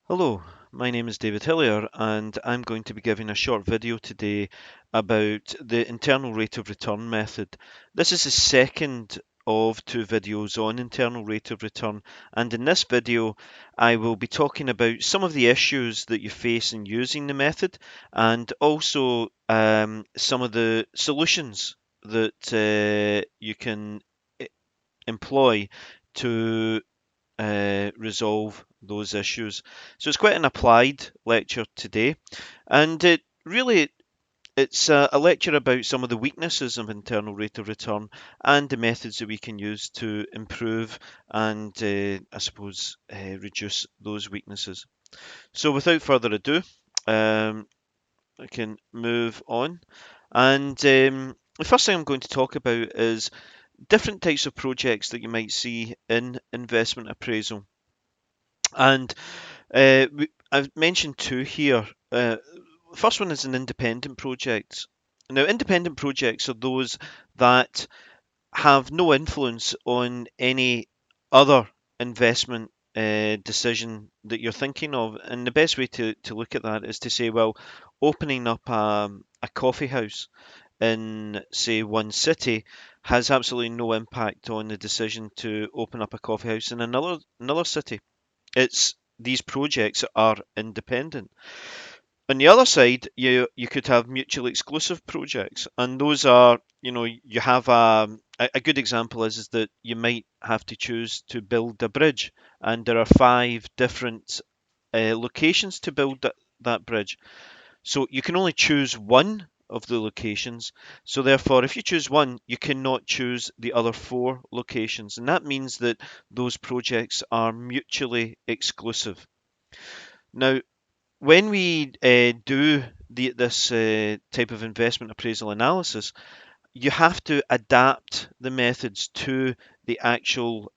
Hello, my name is David Hillier, and I'm going to be giving a short video today about the internal rate of return method. This is the second of two videos on internal rate of return, and in this video I will be talking about some of the issues that you face in using the method and also some of the solutions that you can e- employ to resolve those issues. So it's quite an applied lecture today, and it's a lecture about some of the weaknesses of internal rate of return and the methods that we can use to improve and I suppose reduce those weaknesses. So without further ado, I can move on. And the first thing I'm going to talk about is different types of projects that you might see in investment appraisal. And I've mentioned two here. First one is an independent project. Now, independent projects are those that have no influence on any other investment decision that you're thinking of. And the best way to look at that is to say, well, opening up a coffee house in, say, one city has absolutely no impact on the decision to open up a coffee house in another city. It's these projects are independent. On the other side, you could have mutually exclusive projects, and those are, you have a good example is that you might have to choose to build a bridge, and there are five different locations to build that bridge. So you can only choose one of the locations. So therefore, if you choose one, you cannot choose the other four locations, and that means that those projects are mutually exclusive. Now, when we do this type of investment appraisal analysis, you have to adapt the methods to the actual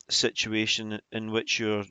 situation in which you're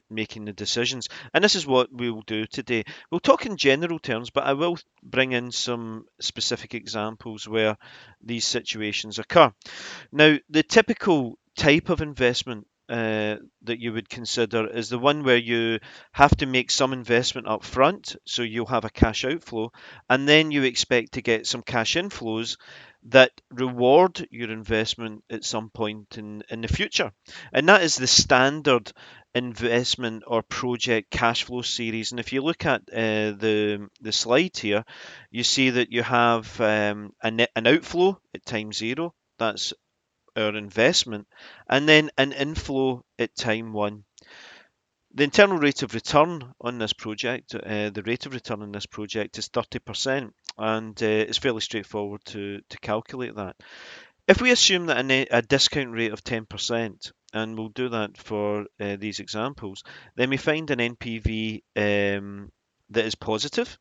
making the decisions. And this is what we will do today. We'll talk in general terms, but I will bring in some specific examples where these situations occur. Now, the typical type of investment that you would consider is the one where you have to make some investment up front, so you'll have a cash outflow, and then you expect to get some cash inflows that reward your investment at some point in the future. And that is the standard investment or project cash flow series. And if you look at the slide here, you see that you have an outflow at time zero. That's our investment, and then an inflow at time one. The internal rate of return on this project, the rate of return on this project is 30%, and it's fairly straightforward to calculate that. If we assume that a discount rate of 10%, and we'll do that for these examples, then we find an NPV that is positive,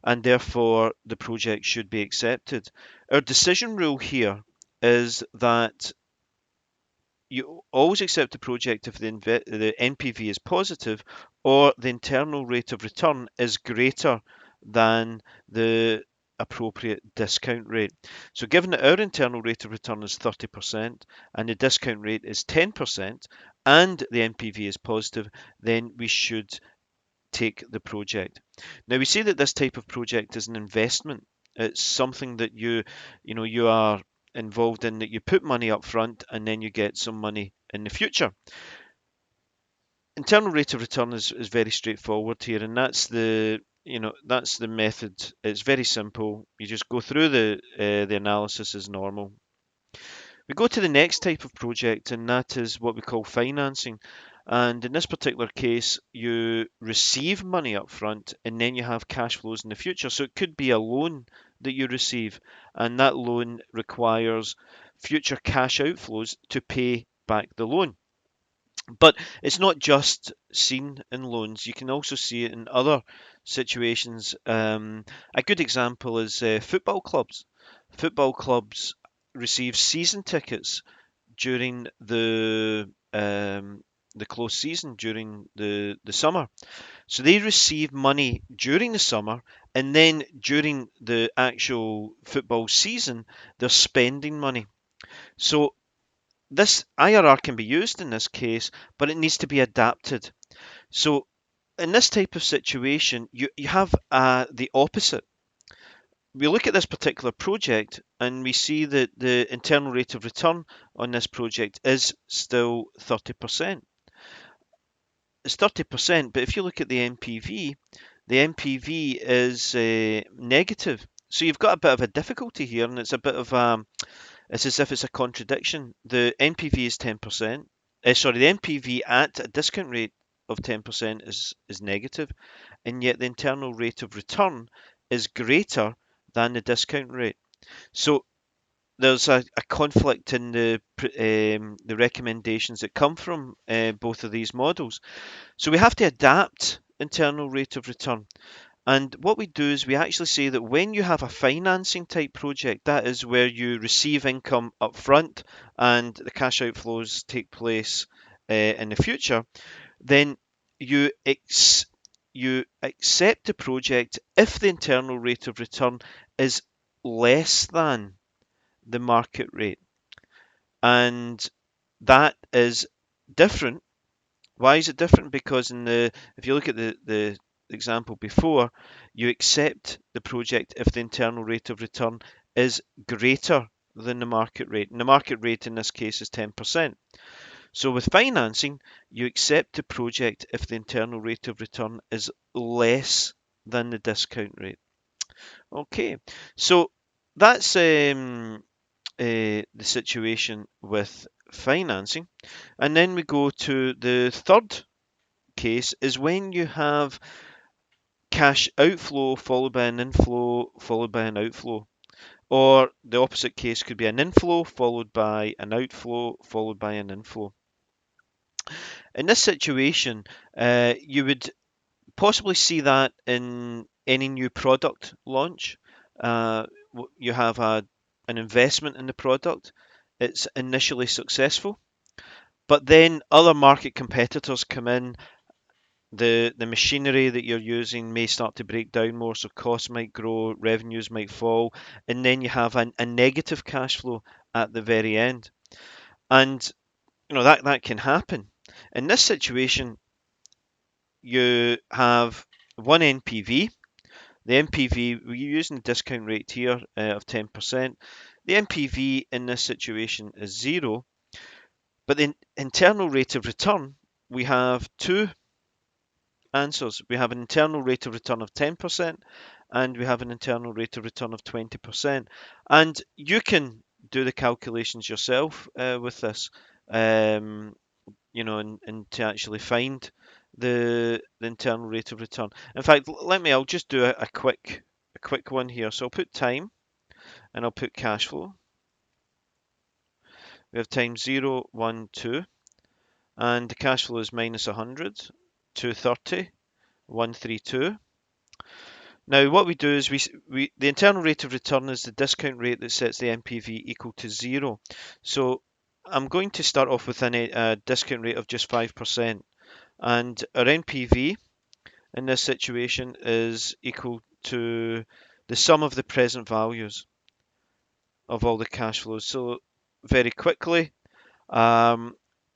and therefore the project should be accepted. Our decision rule here is that you always accept the project if the NPV is positive or the internal rate of return is greater than the appropriate discount rate. So given that our internal rate of return is 30% and the discount rate is 10% and the NPV is positive, then we should take the project. Now we see that this type of project is an investment. It's something that you are involved in, that you put money up front and then you get some money in the future. Internal rate of return is very straightforward here, and that's the method. It's very simple. You just go through the analysis as normal. We go to the next type of project, and that is what we call financing. And in this particular case, you receive money up front and then you have cash flows in the future. So it could be a loan that you receive, and that loan requires future cash outflows to pay back the loan. But it's not just seen in loans, you can also see it in other situations. A good example is football clubs. Football clubs receive season tickets during the close season, during the summer. So they receive money during the summer, and then during the actual football season, they're spending money. So this IRR can be used in this case, but it needs to be adapted. So in this type of situation, you have the opposite. We look at this particular project and we see that the internal rate of return on this project is still 30%. It's 30%, but if you look at the NPV is negative. So you've got a bit of a difficulty here, and it's a bit of it's as if it's a contradiction. The NPV is 10%. Sorry, the NPV at a discount rate of 10% is negative, and yet the internal rate of return is greater than the discount rate. So there's a conflict in the recommendations that come from both of these models. So we have to adapt internal rate of return. And what we do is we actually say that when you have a financing type project, that is where you receive income up front and the cash outflows take place in the future, then you you accept the project if the internal rate of return is less than the market rate. And that is different. Why is it different? Because if you look at the example before, you accept the project if the internal rate of return is greater than the market rate. And the market rate in this case is 10%. So with financing, you accept the project if the internal rate of return is less than the discount rate. Okay, so that's the situation with financing. And then we go to the third case is when you have cash outflow followed by an inflow followed by an outflow. Or the opposite case could be an inflow followed by an outflow followed by an inflow. In this situation, you would possibly see that in any new product launch. Uh, you have an investment in the product, it's initially successful, but then other market competitors come in. The machinery that you're using may start to break down more, so costs might grow, revenues might fall, and then you have a negative cash flow at the very end. And that can happen. In this situation, you have one NPV. The NPV, we're using the discount rate here of 10%. The NPV in this situation is zero, but the internal rate of return, we have two answers. We have an internal rate of return of 10% and we have an internal rate of return of 20%. And you can do the calculations yourself with this, and to actually find the internal rate of return. In fact, I'll just do a quick one here. So I'll put time and I'll put cash flow. We have time 0, 1, 2, and the cash flow is minus 100, 230, 132. Now what we do is the internal rate of return is the discount rate that sets the NPV equal to 0. So I'm going to start off with a discount rate of just 5%, and our NPV in this situation is equal to the sum of the present values of all the cash flows. So very quickly, the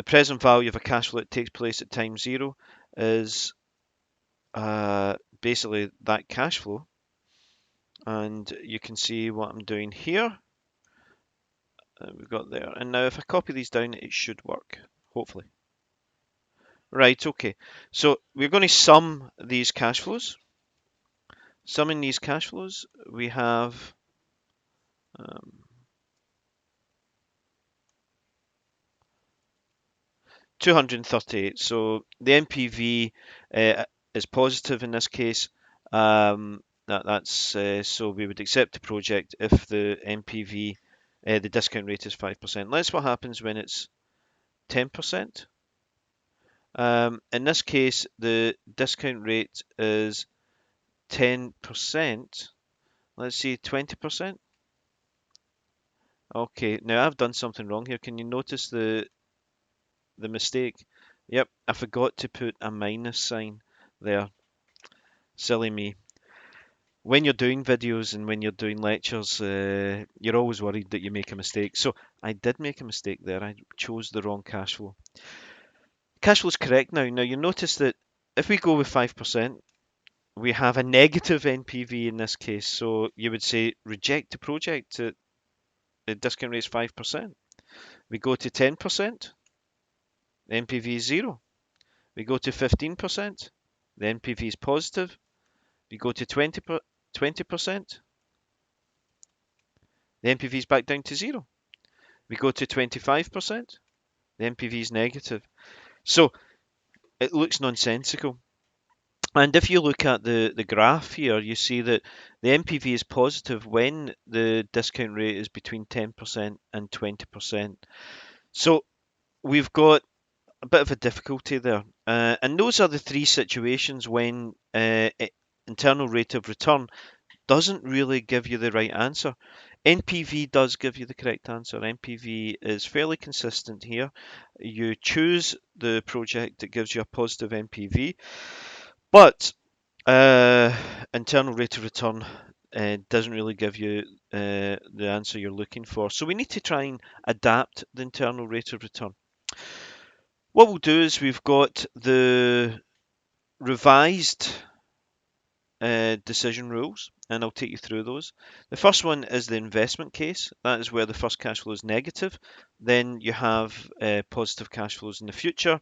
present value of a cash flow that takes place at time 0 is basically that cash flow. And you can see what I'm doing here. We've got there. And now if I copy these down, it should work, hopefully. Right, okay. So we're going to sum these cash flows. Summing these cash flows, we have 238. So the NPV is positive in this case. That's so we would accept the project if the NPV, the discount rate is 5%. Let's what happens when it's 10%. In this case, the discount rate is 10%. Let's see, 20%. Okay, now I've done something wrong here. Can you notice the mistake? Yep, I forgot to put a minus sign there. Silly me. When you're doing videos and when you're doing lectures, you're always worried that you make a mistake. So I did make a mistake there. I chose the wrong cash flow. Cash flow is correct now. Now you notice that if we go with 5%, we have a negative NPV in this case. So you would say reject the project at the discount rate is 5%. We go to 10%, the NPV is zero. We go to 15%, the NPV is positive. We go to 20%, the NPV is back down to zero. We go to 25%, the NPV is negative. So it looks nonsensical. And if you look at the graph here, you see that the NPV is positive when the discount rate is between 10% and 20%. So we've got a bit of a difficulty there. And those are the three situations when internal rate of return doesn't really give you the right answer. NPV does give you the correct answer. NPV is fairly consistent here. You choose the project that gives you a positive NPV, but internal rate of return doesn't really give you the answer you're looking for. So we need to try and adapt the internal rate of return. What we'll do is we've got the revised decision rules, and I'll take you through those. The first one is the investment case. That is where the first cash flow is negative. Then you have positive cash flows in the future.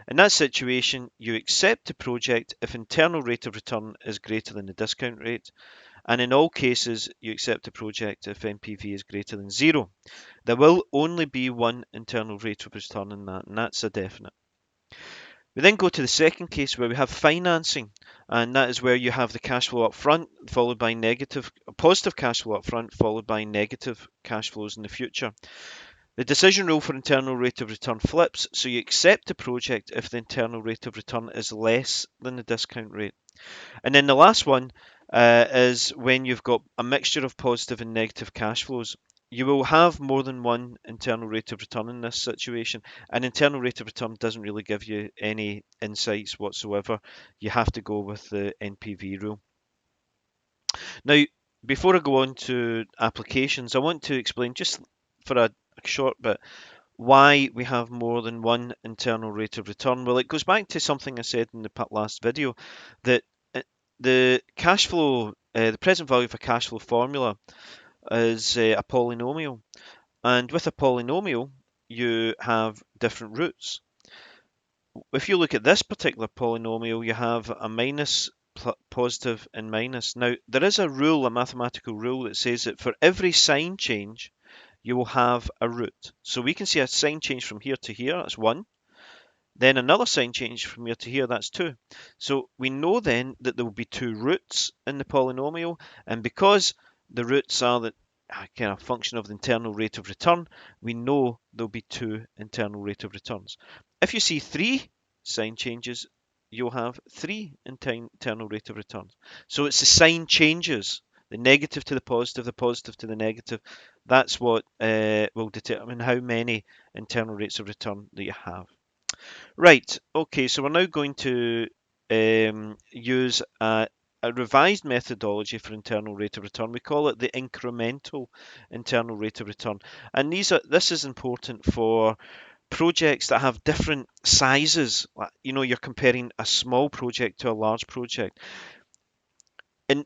In that situation, you accept the project if internal rate of return is greater than the discount rate. And in all cases, you accept the project if NPV is greater than zero. There will only be one internal rate of return in that, and that's a definite. We then go to the second case where we have financing, and that is where you have the cash flow up front followed by positive cash flow up front followed by negative cash flows in the future. The decision rule for internal rate of return flips, so you accept the project if the internal rate of return is less than the discount rate. And then the last one is when you've got a mixture of positive and negative cash flows. You will have more than one internal rate of return in this situation. An internal rate of return doesn't really give you any insights whatsoever. You have to go with the NPV rule. Now, before I go on to applications, I want to explain just for a short bit why we have more than one internal rate of return. Well, it goes back to something I said in the last video, that the cash flow, the present value of a cash flow formula is a polynomial. And with a polynomial, you have different roots. If you look at this particular polynomial, you have a minus, positive, and minus. Now, there is a rule, a mathematical rule, that says that for every sign change, you will have a root. So we can see a sign change from here to here, that's 1. Then another sign change from here to here, that's 2. So we know then that there will be 2 roots in the polynomial, and because the roots are the kind of function of the internal rate of return, we know there'll be 2 internal rate of returns. If you see 3 sign changes, you'll have 3 internal rate of returns. So it's the sign changes, the negative to the positive to the negative. That's what will determine how many internal rates of return that you have. Right, okay, so we're now going to use a revised methodology for internal rate of return. We call it the incremental internal rate of return. And this is important for projects that have different sizes. You know, you're comparing a small project to a large project. And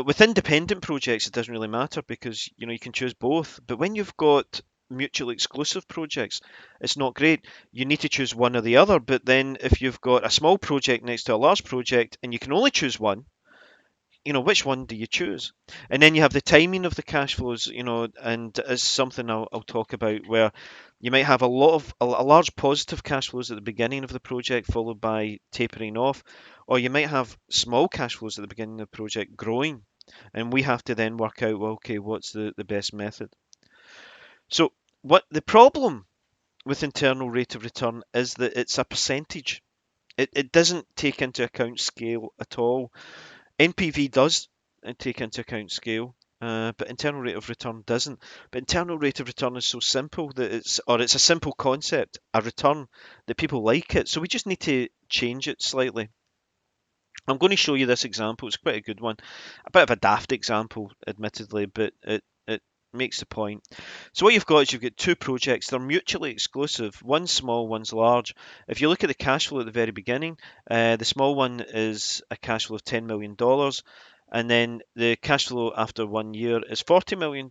with independent projects, it doesn't really matter because you can choose both. But when you've got mutually exclusive projects, it's not great. You need to choose one or the other. But then if you've got a small project next to a large project and you can only choose one, which one do you choose? And then you have the timing of the cash flows, and as something I'll talk about, where you might have a large positive cash flows at the beginning of the project followed by tapering off, or you might have small cash flows at the beginning of the project growing, and we have to then work out, well, okay, what's the best method? So what the problem with internal rate of return is that it's a percentage. It doesn't take into account scale at all. NPV does take into account scale, but internal rate of return doesn't. But internal rate of return is so simple that it's a simple concept, a return, that people like it. So we just need to change it slightly. I'm going to show you this example. It's quite a good one. A bit of a daft example, admittedly, but makes the point. So what you've got is you've got two projects. They're mutually exclusive. One's small, one's large. If you look at the cash flow at the very beginning, the small one is a cash flow of $10 million. And then the cash flow after 1 year is $40 million.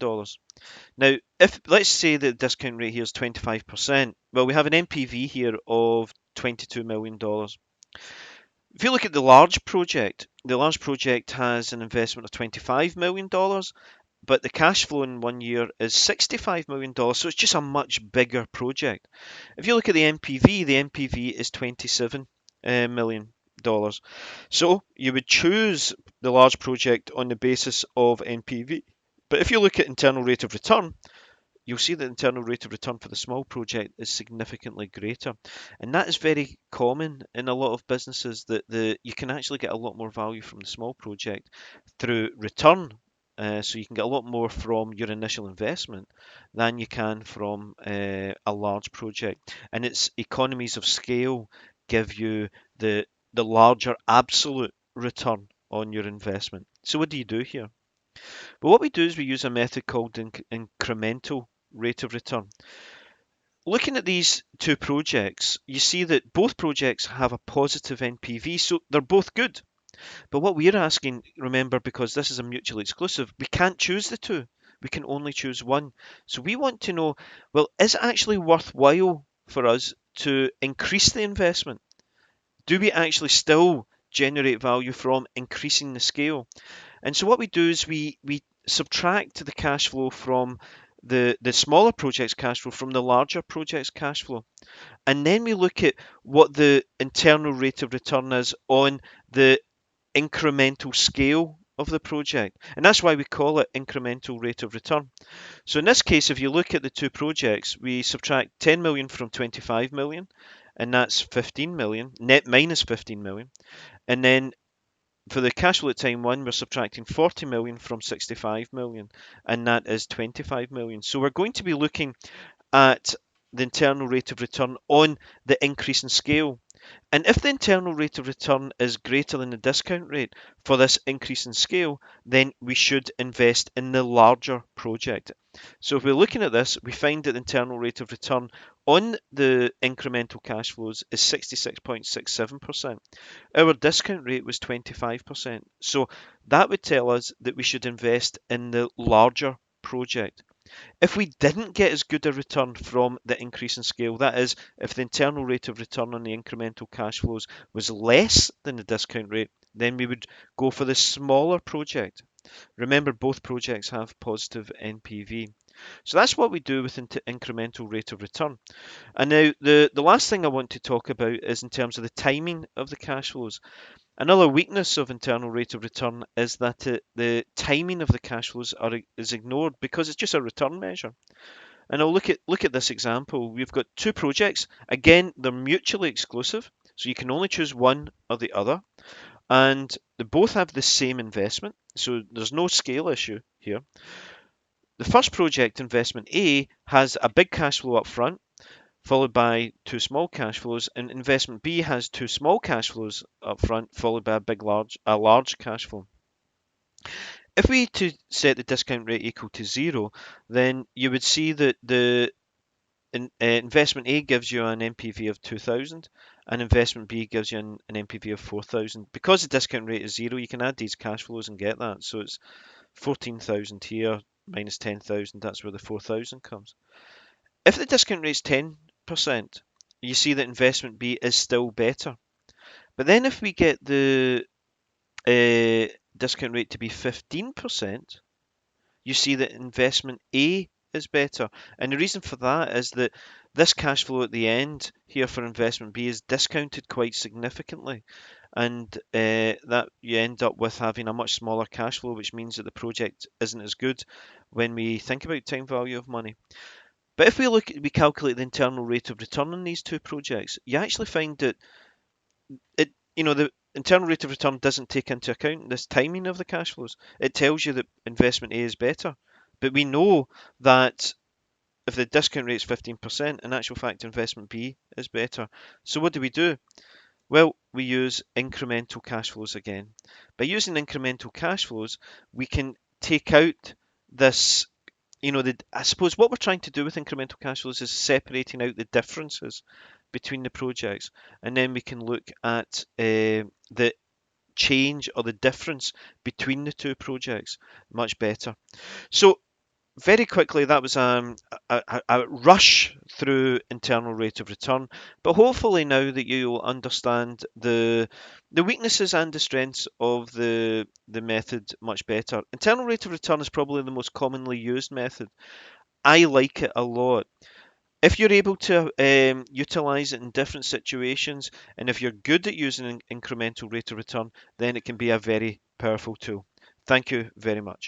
Now, if let's say the discount rate here is 25%, well, we have an NPV here of $22 million. If you look at the large project has an investment of $25 million, but the cash flow in 1 year is $65 million, so it's just a much bigger project. If you look at the NPV is $27 million. So you would choose the large project on the basis of NPV. But if you look at internal rate of return, you'll see that the internal rate of return for the small project is significantly greater. And that is very common in a lot of businesses, that you can actually get a lot more value from the small project through return. So you can get a lot more from your initial investment than you can from a large project. And its economies of scale give you the larger absolute return on your investment. So what do you do here? But what we do is we use a method called incremental rate of return. Looking at these two projects, you see that both projects have a positive NPV, so they're both good. But what we're asking, remember, because this is a mutually exclusive, we can't choose the two. We can only choose one. So we want to know, well, is it actually worthwhile for us to increase the investment? Do we actually still generate value from increasing the scale? And so what we do is we subtract the cash flow from the smaller project's cash flow from the larger project's cash flow. And then we look at what the internal rate of return is on the incremental scale of the project. And that's why we call it incremental rate of return. So in this case, if you look at the two projects, we subtract 10 million from 25 million, and that's 15 million, net minus 15 million. And then for the cash flow at time one, we're subtracting 40 million from 65 million, and that is 25 million. So we're going to be looking at the internal rate of return on the increase in scale. And if the internal rate of return is greater than the discount rate for this increase in scale, then we should invest in the larger project. So if we're looking at this, we find that the internal rate of return on the incremental cash flows is 66.67%. Our discount rate was 25%. So that would tell us that we should invest in the larger project. If we didn't get as good a return from the increase in scale, that is, if the internal rate of return on the incremental cash flows was less than the discount rate, then we would go for the smaller project. Remember, both projects have positive NPV. So that's what we do with incremental rate of return. And now the last thing I want to talk about is in terms of the timing of the cash flows. Another weakness of internal rate of return is that the timing of the cash flows is ignored because it's just a return measure. And I'll look at this example. We've got two projects. Again, they're mutually exclusive, so you can only choose one or the other. And they both have the same investment, so there's no scale issue here. The first project, investment A, has a big cash flow up front, followed by two small cash flows, and investment B has two small cash flows up front, followed by a large cash flow. If we to set the discount rate equal to zero, then you would see that the investment A gives you an NPV of 2,000 and investment B gives you an NPV of 4,000. Because the discount rate is zero, you can add these cash flows and get that. So it's 14,000 here minus 10,000, that's where the 4,000 comes. If the discount rate is 10%, you see that investment B is still better. But then if we get the discount rate to be 15%, you see that investment A is better. And the reason for that is that this cash flow at the end here for investment B is discounted quite significantly. And that you end up with having a much smaller cash flow, which means that the project isn't as good when we think about time value of money. But if we calculate the internal rate of return on these two projects, you actually find that the internal rate of return doesn't take into account this timing of the cash flows. It tells you that investment A is better, but we know that if the discount rate is 15%, in actual fact, investment B is better. So what do? Well, we use incremental cash flows again. By using incremental cash flows, we can take out this I suppose what we're trying to do with incremental cash flows is separating out the differences between the projects, and then we can look at the change or the difference between the two projects much better. So very quickly, that was a rush through internal rate of return, but hopefully now that you'll understand the weaknesses and the strengths of the method much better. Internal rate of return is probably the most commonly used method. I like it a lot. If you're able to utilize it in different situations, and if you're good at using incremental rate of return, then it can be a very powerful tool. Thank you very much.